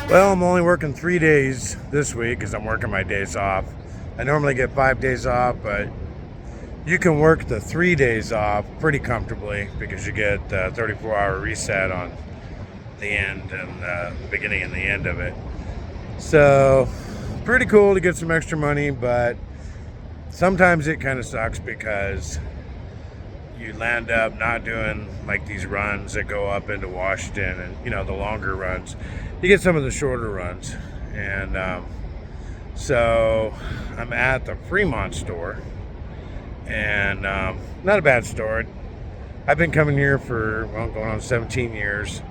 Well, I'm only working 3 days this week because I'm working my days off. I normally get 5 days off, but you can work the 3 days off pretty comfortably because you get the 34-hour reset on the end and the beginning and the end of it. So, pretty cool to get some extra money, but sometimes it kind of sucks because you land up not doing like these runs that go up into Washington and the longer runs. You get some of the shorter runs, and so I'm at the Fremont store, and not a bad store. I've been coming here for going on 17 years,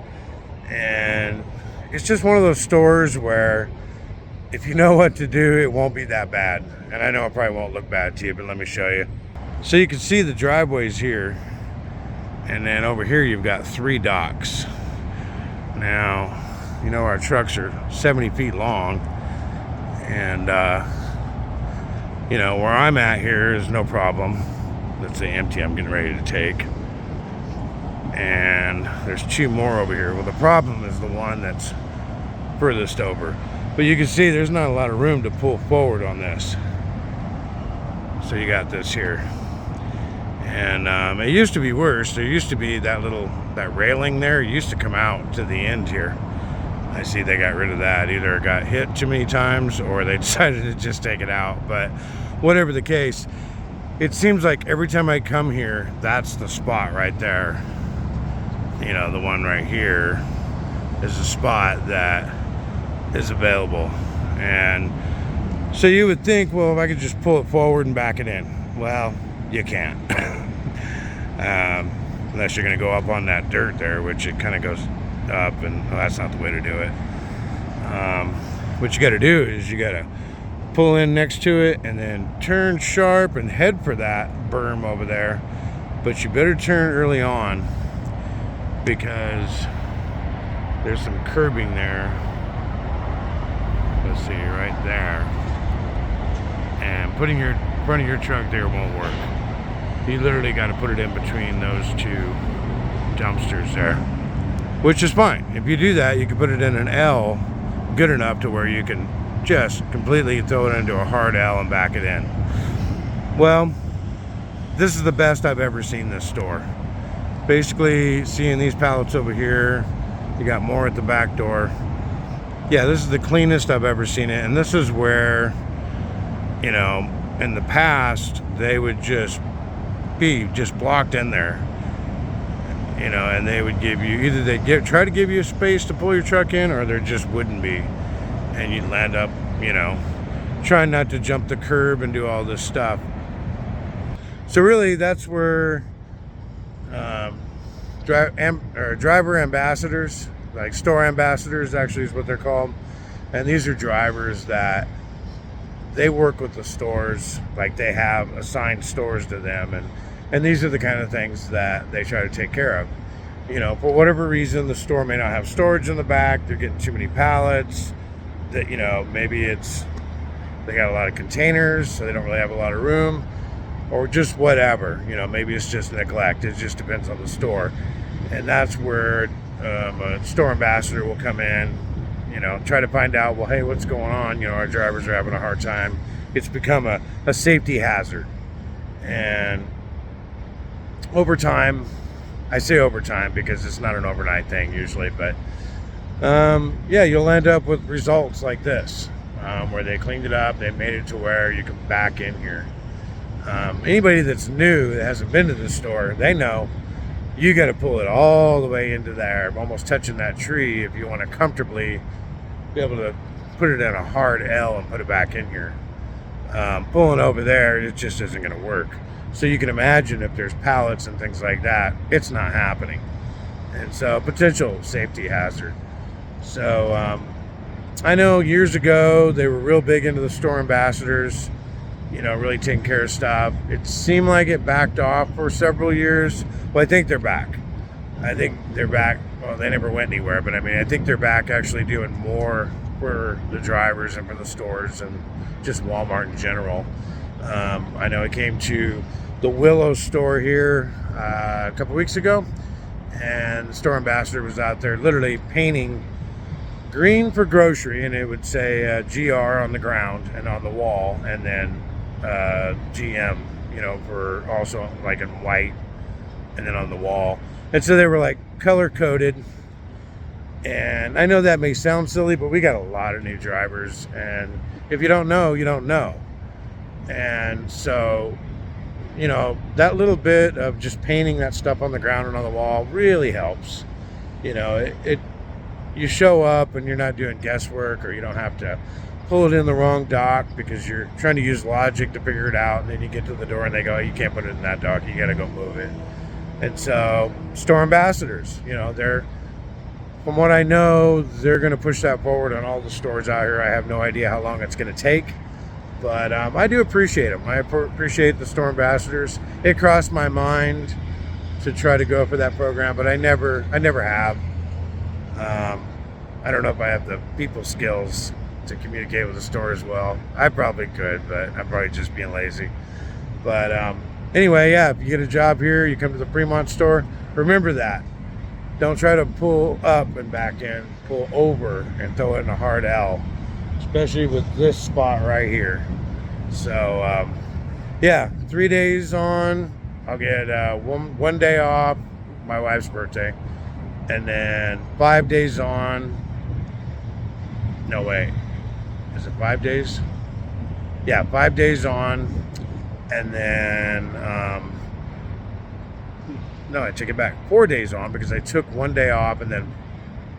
and it's just one of those stores where if you know what to do, it won't be that bad. And I know it probably won't look bad to you, but let me show you. So you can see the driveways here, and then over here you've got 3 docks. Now, our trucks are 70 feet long, and where I'm at here is no problem. Let's say empty, I'm getting ready to take. And there's 2 more over here. Well, the problem is the one that's furthest over. But you can see there's not a lot of room to pull forward on this. So you got this here. And it used to be worse. There used to be that railing there used to come out to the end here. I see they got rid of that. Either it got hit too many times or they decided to just take it out. But whatever the case, it seems like every time I come here, that's the spot right there. The one right here is a spot that is available. And so you would think, well, if I could just pull it forward and back it in. Well, you can't. Unless you're going to go up on that dirt there, which it kind of goes up, and that's not the way to do it. What you got to do is you got to pull in next to it and then turn sharp and head for that berm over there. But you better turn early on because there's some curbing there. Let's see, right there. And putting your front of your truck there won't work. You literally got to put it in between those 2 dumpsters there, which is fine. If you do that, you can put it in an L good enough to where you can just completely throw it into a hard L and back it in. Well, this is the best I've ever seen this store. Basically, seeing these pallets over here, you got more at the back door. Yeah, this is the cleanest I've ever seen it. And this is where, in the past, they would just be blocked in there. And they would give you, either they'd try to give you a space to pull your truck in, or there just wouldn't be. And you'd land up, trying not to jump the curb and do all this stuff. So really, that's where driver ambassadors, like store ambassadors actually is what they're called. And these are drivers that they work with the stores, like they have assigned stores to them, and these are the kind of things that they try to take care of. For whatever reason, the store may not have storage in the back, they're getting too many pallets, that maybe they got a lot of containers, so they don't really have a lot of room, or just whatever. Maybe it's just neglect. It just depends on the store. And that's where a store ambassador will come in, try to find out, well, hey, what's going on? Our drivers are having a hard time. It's become a safety hazard. And over time, I say over time because it's not an overnight thing usually, but you'll end up with results like this, where they cleaned it up, they made it to where you can back in here. Anybody that's new that hasn't been to the store, they know you got to pull it all the way into there, almost touching that tree, if you want to comfortably be able to put it in a hard L and put it back in here. Pulling over there, it just isn't going to work. So you can imagine if there's pallets and things like that, it's not happening. And so potential safety hazard. So I know years ago they were real big into the store ambassadors, really taking care of stuff. It seemed like it backed off for several years. Well, I think they're back. Well, they never went anywhere, but I think they're back actually doing more for the drivers and for the stores and just Walmart in general. I know I came to the Willow store here a couple weeks ago, and the store ambassador was out there literally painting green for grocery, and it would say GR on the ground and on the wall, and then GM, you know, for also like in white, and then on the wall. And so they were like color coded. And I know that may sound silly, but we got a lot of new drivers, and if you don't know, you don't know. And so, you know, that little bit of just painting that stuff on the ground and on the wall really helps. You know, you show up and you're not doing guesswork, or you don't have to pull it in the wrong dock because you're trying to use logic to figure it out, and then you get to the door and they go, you can't put it in that dock, you got to go move it. And so store ambassadors, you know, from what I know, they're going to push that forward on all the stores out here. I have no idea how long it's going to take, but I do appreciate them. I appreciate the store ambassadors. It crossed my mind to try to go for that program, but I never have. I don't know if I have the people skills to communicate with the store as well. I probably could, but I'm probably just being lazy. But anyway, yeah, if you get a job here, you come to the Fremont store, remember that. Don't try to pull up and back in, pull over and throw it in a hard L, especially with this spot right here. So, yeah, 3 days on. I'll get one day off, my wife's birthday, and then 5 days on. No, wait. Is it 5 days? Yeah, 5 days on, and then no, I take it back. 4 days on, because I took 1 day off and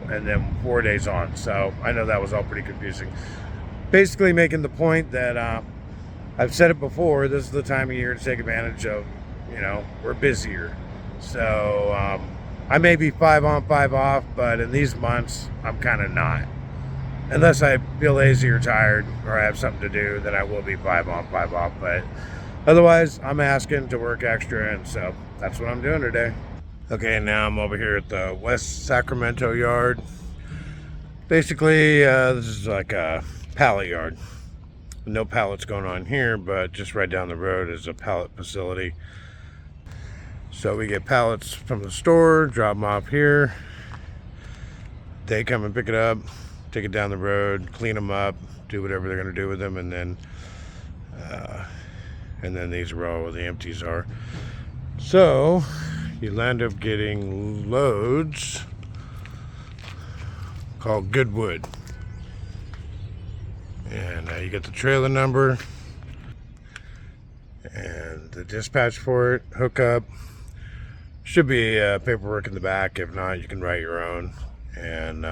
then 4 days on. So I know that was all pretty confusing. Basically making the point that I've said it before, this is the time of year to take advantage of, you know, we're busier. So I may be 5 on, 5 off, but in these months, I'm kind of not. Unless I feel lazy or tired, or I have something to do, then I will be 5 on, 5 off. But otherwise, I'm asking to work extra, and so that's what I'm doing today. Okay, now I'm over here at the West Sacramento yard. Basically, this is like a pallet yard. No pallets going on here, but just right down the road is a pallet facility. So we get pallets from the store, drop them off here. They come and pick it up, take it down the road, clean them up, do whatever they're going to do with them, and then these are all where the empties are. So you'll end up getting loads called Goodwood, and you get the trailer number and the dispatch for it, hookup. Should be paperwork in the back. If not, you can write your own, and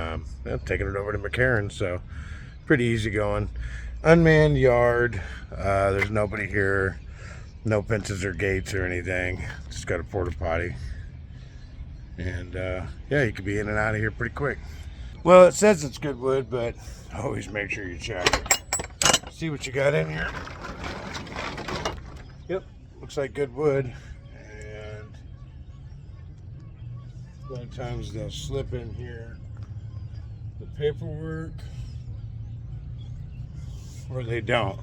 taking it over to McCarran. So pretty easy going. Unmanned yard. There's nobody here. No fences or gates or anything. Just got a porta potty. And yeah, you could be in and out of here pretty quick. Well, it says it's Goodwood, but always make sure you check. See what you got in here. Yep, looks like Goodwood. And a lot of times they'll slip in here the paperwork, or they don't.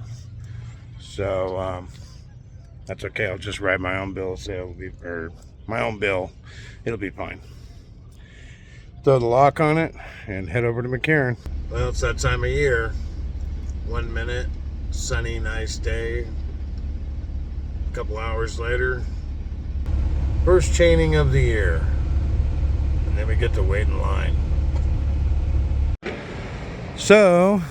So that's okay. I'll just write my own bill of sale, or my own bill. It'll be fine. Throw the lock on it and head over to McCarran. Well, it's that time of year. 1 minute, sunny, nice day. A couple hours later, first chaining of the year. And then we get to wait in line. So,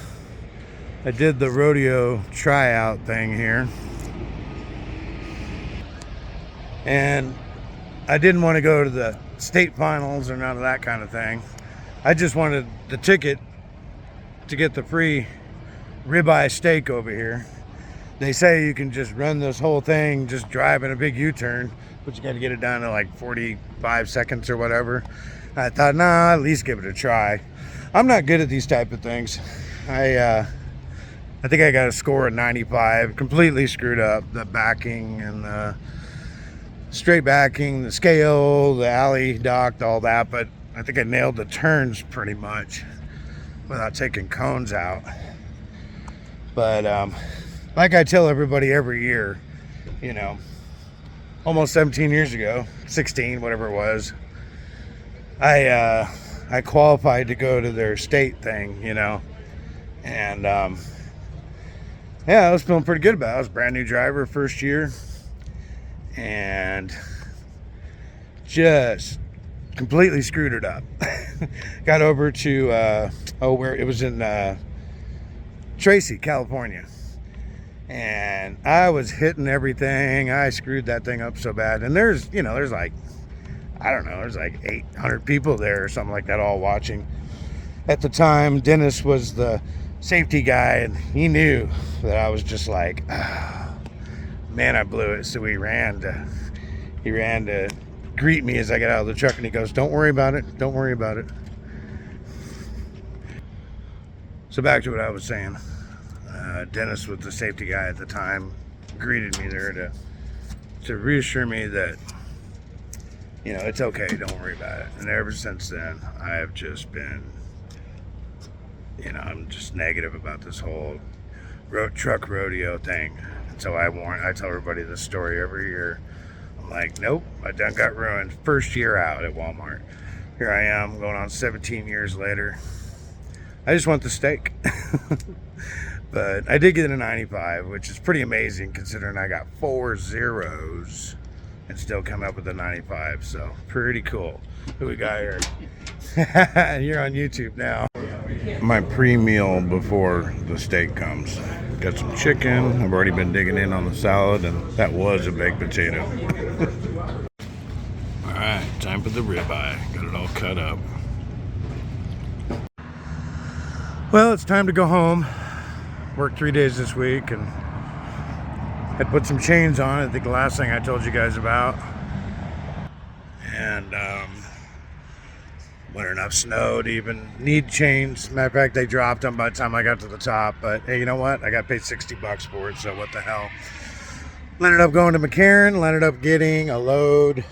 I did the rodeo tryout thing here. And I didn't want to go to the state finals or none of that kind of thing. I just wanted the ticket to get the free ribeye steak over here. They say you can just run this whole thing just driving a big U-turn, but you got to get it down to like 45 seconds or whatever. I thought, nah, at least give it a try. I'm not good at these type of things. I think I got a score of 95. Completely screwed up the backing and the straight backing, the scale, the alley docked, all that, but I think I nailed the turns pretty much without taking cones out. But like I tell everybody every year, you know, almost 17 years ago, 16, whatever it was, I I qualified to go to their state thing, and yeah, I was feeling pretty good about it. I was a brand new driver first year, and just completely screwed it up. Got over to where it was in Tracy, California, and I was hitting everything. I screwed that thing up so bad, and there's like, I don't know, there's like 800 people there or something like that, all watching. At the time, Dennis was the safety guy, and he knew that I was just like, man, I blew it. So he ran to greet me as I got out of the truck, and he goes, don't worry about it, don't worry about it. So back to what I was saying. Dennis was the safety guy at the time, greeted me there to reassure me that, it's okay, don't worry about it. And ever since then, I have just been, I'm just negative about this whole truck rodeo thing. And so I tell everybody this story every year. I'm like, nope, I done got ruined. First year out at Walmart. Here I am, going on 17 years later. I just want the steak. But I did get a 95, which is pretty amazing considering I got 4 zeros and still come up with a 95. So pretty cool. Who we got here? You're on YouTube now. My pre-meal before the steak comes. Got some chicken. I've already been digging in on the salad, and that was a baked potato. All right, time for the ribeye. Got it all cut up. Well, it's time to go home. Worked 3 days this week, and had put some chains on. I think the last thing I told you guys about. And wasn't enough snow to even need chains. Matter of fact, they dropped them by the time I got to the top. But hey, you know what? I got paid $60 for it, so what the hell? Ended up going to McCarran. Ended up getting a load.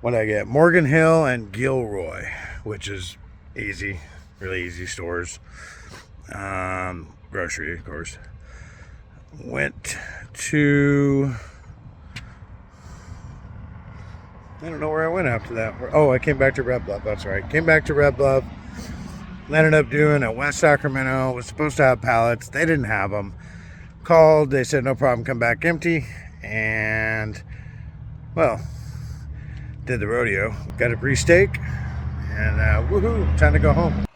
What did I get? Morgan Hill and Gilroy, which is easy, really easy stores. Grocery, of course. Went to, I don't know where I went after that. Oh, I came back to Red Bluff. That's right. Came back to Red Bluff. Ended up doing a West Sacramento. Was supposed to have pallets. They didn't have them. Called. They said no problem. Come back empty. And well, did the rodeo. Got a free steak. And woohoo! Time to go home.